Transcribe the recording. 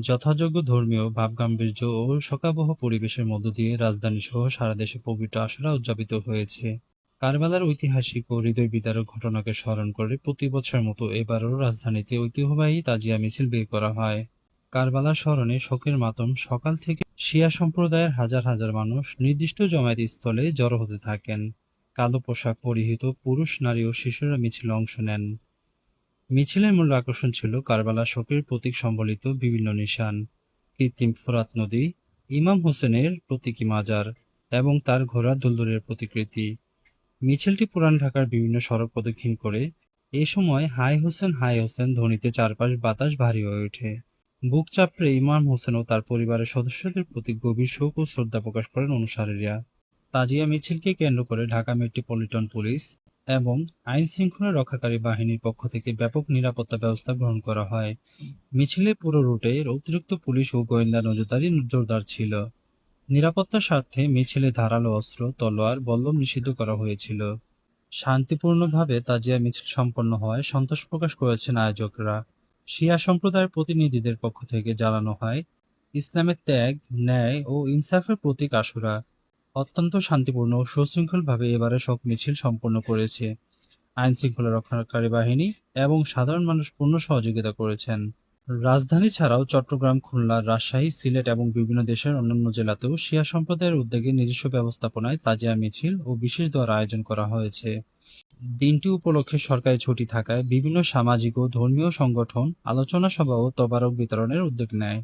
যথাযোগ্য ধর্মীয় ভাবগাম্ভীর্য ও শোকাবহ পরিবেশের মধ্য দিয়ে রাজধানী সহ সারা দেশে পবিত্র আশুরা উদযাপিত হয়েছে। কারবালার ঐতিহাসিক ও হৃদয় বিদারক ঘটনাকে স্মরণ করে প্রতি বছরের মতো এবারও রাজধানীতে ঐতিহ্যবাহী তাজিয়া মিছিল বের করা হয়। কারবালার স্মরণে শোকের মাতম সকাল থেকে শিয়া সম্প্রদায়ের হাজার হাজার মানুষ নির্দিষ্ট জমায়েত স্থলে জড়ো হতে থাকেন। কালো পোশাক পরিহিত পুরুষ, নারী ও শিশুরা মিছিলে অংশ নেন। মিছিলের মূল আকর্ষণ ছিল কারবালার শোকের প্রতীক সম্বলিত বিভিন্ন নিশান, কৃত্রিম ফোরাত নদী, ইমাম হোসেনের প্রতীকী মাজার এবং তার ঘোড়া দুলদুলের প্রতিকৃতি। মিছিলটি পুরান ঢাকার বিভিন্ন সড়ক প্রদক্ষিণ করে এ সময় হাই হোসেন ধ্বনিতে চারপাশ বাতাস ভারী হয়ে ওঠে। বুক চাপড়ে ইমাম হোসেন ও তার পরিবারের সদস্যদের প্রতি গভীর শোক ও শ্রদ্ধা প্রকাশ করেন অনুসারীরা। তাজিয়া মিছিলকে কেন্দ্র করে ঢাকা মেট্রোপলিটন পুলিশ এবং আইন শৃঙ্খলা রক্ষাকারী বাহিনীর পক্ষ থেকে ব্যাপক নিরাপত্তা ব্যবস্থা গ্রহণ করা হয়। মিছিলের পুরো রুটে অতিরিক্ত পুলিশ ও গোয়েন্দা নজরদারি জোরদার ছিল। নিরাপত্তার স্বার্থে মিছিলে ধারালো অস্ত্র, তলোয়ার, বল্লম নিষিদ্ধ করা হয়েছিল। শান্তিপূর্ণভাবে তাজিয়া মিছিল সম্পন্ন হওয়ায় সন্তোষ প্রকাশ করেছেন আয়োজকরা। শিয়া সম্প্রদায়ের প্রতিনিধিদের পক্ষ থেকে জানানো হয়, ইসলামের ত্যাগ, ন্যায় ও ইনসাফের প্রতীক আশুরা অত্যন্ত শান্তিপূর্ণ ও সুশৃঙ্খলভাবে এবারে শোক মিছিল সম্পন্ন করেছে। আইন শৃঙ্খলা রক্ষাকারী বাহিনী এবং সাধারণ মানুষ পূর্ণ সহযোগিতা করেছেন। রাজধানী ছাড়াও চট্টগ্রাম, খুলনা, রাজশাহী, সিলেট এবং বিভিন্ন দেশের অন্যান্য জেলাতেও শিয়া সম্প্রদায়ের উদ্যোগে নিজস্ব ব্যবস্থাপনায় তাজিয়া মিছিল ও বিশেষ দোয়ার আয়োজন করা হয়েছে। দিনটি উপলক্ষে সরকারি ছুটি থাকায় বিভিন্ন সামাজিক ও ধর্মীয় সংগঠন আলোচনা সভা ও তবারক বিতরণের উদ্যোগ নেয়।